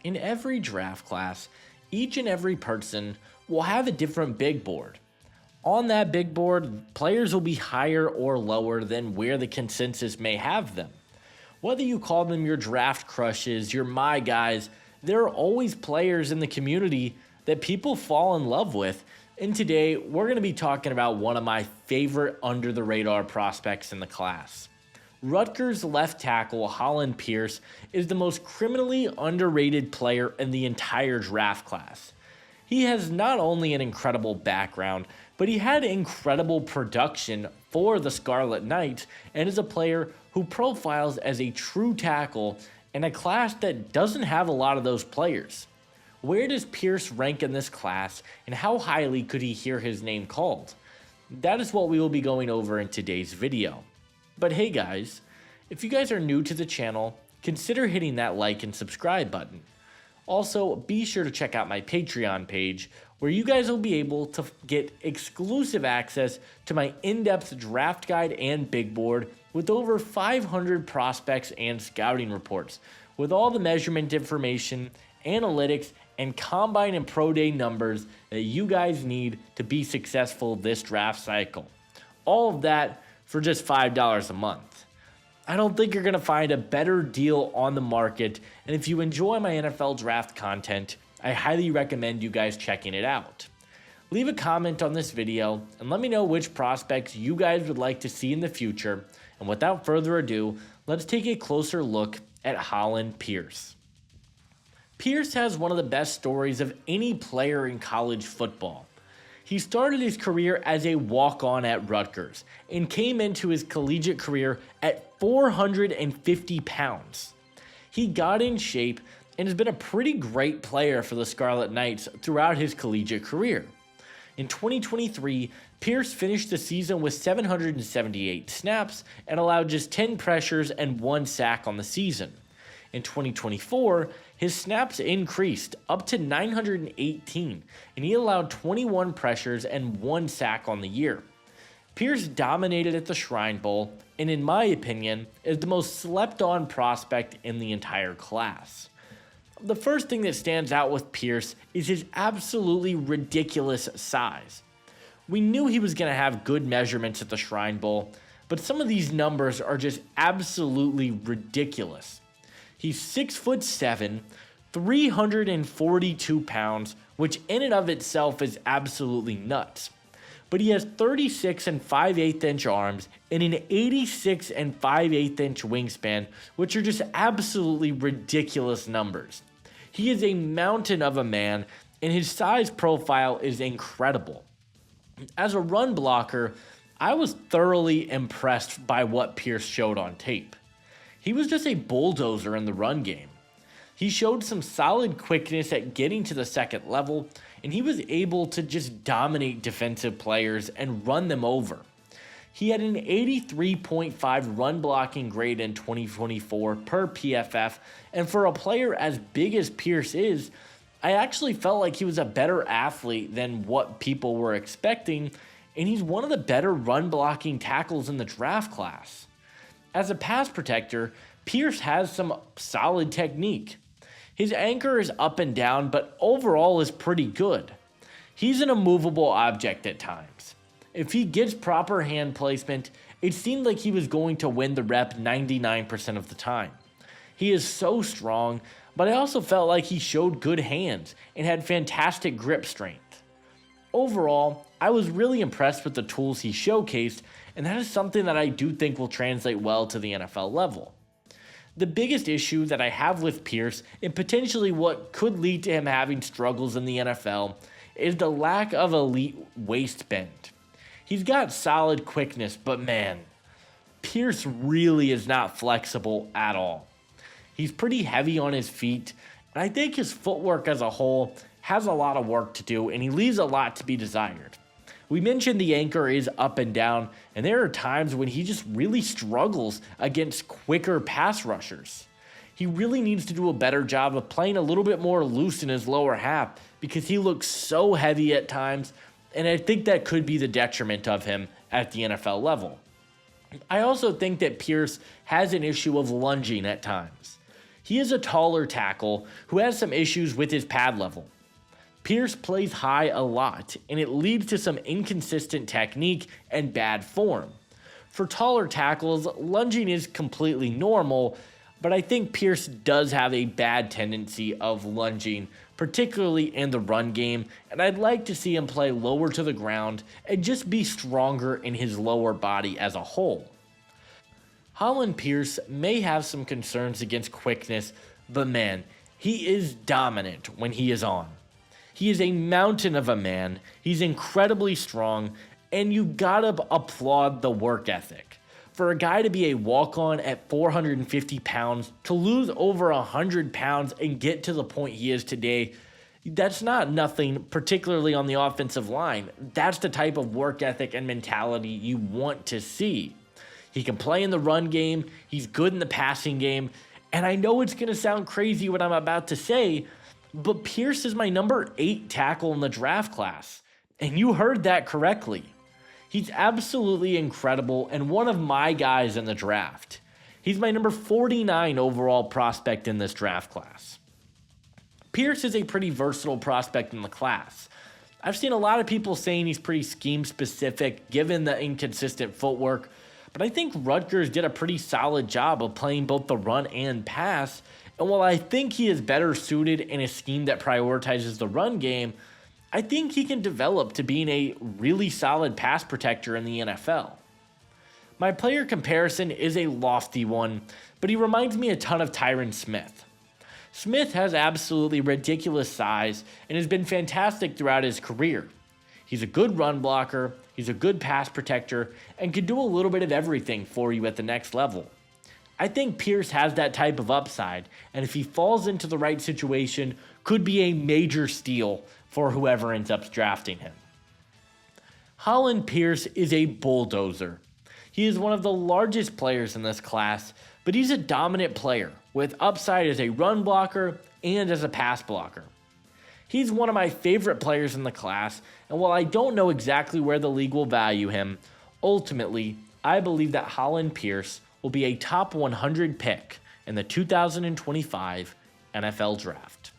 In every draft class, each and every person will have a different big board. On that big board, players will be higher or lower than where the consensus may have them. Whether you call them your draft crushes, your my guys, there are always players in the community that people fall in love with. And today, we're going to be talking about one of my favorite under-the-radar prospects in the class. Rutgers left tackle Hollinpierce is the most criminally underrated player in the entire draft class. He has not only an incredible background, but he had incredible production for the Scarlet Knights and is a player who profiles as a true tackle in a class that doesn't have a lot of those players. Where does Pierce rank in this class, and how highly could he hear his name called? That is what we will be going over in today's video. But hey guys, if you guys are new to the channel, consider hitting that like and subscribe button. Also, be sure to check out my Patreon page, where you guys will be able to get exclusive access to my in-depth draft guide and big board with over 500 prospects and scouting reports, with all the measurement information, analytics, and combine and pro day numbers that you guys need to be successful this draft cycle. All of that for just $5 a month. I don't think you're going to find a better deal on the market, and if you enjoy my NFL draft content, I highly recommend you guys checking it out. Leave a comment on this video and let me know which prospects you guys would like to see in the future, and without further ado, let's take a closer look at Hollinpierce. Pierce has one of the best stories of any player in college football. He started his career as a walk-on at Rutgers and came into his collegiate career at 450 pounds. He got in shape and has been a pretty great player for the Scarlet Knights throughout his collegiate career. In 2023, Pierce finished the season with 778 snaps and allowed just 10 pressures and 1 sack on the season. In 2024, his snaps increased up to 918, and he allowed 21 pressures and 1 sack on the year. Pierce dominated at the Shrine Bowl, and in my opinion, is the most slept-on prospect in the entire class. The first thing that stands out with Pierce is his absolutely ridiculous size. We knew he was going to have good measurements at the Shrine Bowl, but some of these numbers are just absolutely ridiculous. He's 6'7", 342 pounds, which in and of itself is absolutely nuts. But he has 36 and 5/8 inch arms and an 86 and 5/8 inch wingspan, which are just absolutely ridiculous numbers. He is a mountain of a man, and his size profile is incredible. As a run blocker, I was thoroughly impressed by what Pierce showed on tape. He was just a bulldozer in the run game. He showed some solid quickness at getting to the second level, and he was able to just dominate defensive players and run them over. He had an 83.5 run blocking grade in 2024 per PFF, and for a player as big as Pierce is, I actually felt like he was a better athlete than what people were expecting, and he's one of the better run blocking tackles in the draft class. As a pass protector, Pierce has some solid technique. His anchor is up and down, but overall is pretty good. He's an immovable object at times. If he gets proper hand placement, it seemed like he was going to win the rep 99% of the time. He is so strong, but I also felt like he showed good hands and had fantastic grip strength. Overall, I was really impressed with the tools he showcased, and that is something that I do think will translate well to the NFL level. The biggest issue that I have with Pierce, and potentially what could lead to him having struggles in the NFL, is the lack of elite waist bend. He's got solid quickness, but man, Pierce really is not flexible at all. He's pretty heavy on his feet, and I think his footwork as a whole has a lot of work to do, and he leaves a lot to be desired. We mentioned the anchor is up and down, and there are times when he just really struggles against quicker pass rushers. He really needs to do a better job of playing a little bit more loose in his lower half because he looks so heavy at times, and I think that could be the detriment of him at the NFL level. I also think that Pierce has an issue of lunging at times. He is a taller tackle who has some issues with his pad level. Pierce plays high a lot, and it leads to some inconsistent technique and bad form. For taller tackles, lunging is completely normal, but I think Pierce does have a bad tendency of lunging, particularly in the run game, and I'd like to see him play lower to the ground and just be stronger in his lower body as a whole. Hollinpierce may have some concerns against quickness, but man, he is dominant when he is on. He is a mountain of a man, he's incredibly strong, and you gotta applaud the work ethic. For a guy to be a walk-on at 450 pounds, to lose over 100 pounds and get to the point he is today, that's not nothing, particularly on the offensive line. That's the type of work ethic and mentality you want to see. He can play in the run game, he's good in the passing game, and I know it's gonna sound crazy what I'm about to say, but Pierce is my number 8 tackle in the draft class. And you heard that correctly. He's absolutely incredible and one of my guys in the draft. He's my number 49 overall prospect in this draft class. Pierce is a pretty versatile prospect in the class. I've seen a lot of people saying he's pretty scheme specific given the inconsistent footwork, but I think Rutgers did a pretty solid job of playing both the run and pass. And while I think he is better suited in a scheme that prioritizes the run game, I think he can develop to being a really solid pass protector in the NFL. My player comparison is a lofty one, but he reminds me a ton of Tyron Smith. Smith has absolutely ridiculous size and has been fantastic throughout his career. He's a good run blocker, he's a good pass protector, and can do a little bit of everything for you at the next level. I think Pierce has that type of upside, and if he falls into the right situation, could be a major steal for whoever ends up drafting him. Hollinpierce is a bulldozer. He is one of the largest players in this class, but he's a dominant player with upside as a run blocker and as a pass blocker. He's one of my favorite players in the class, and while I don't know exactly where the league will value him, ultimately, I believe that Hollinpierce will be a top 100 pick in the 2025 NFL Draft.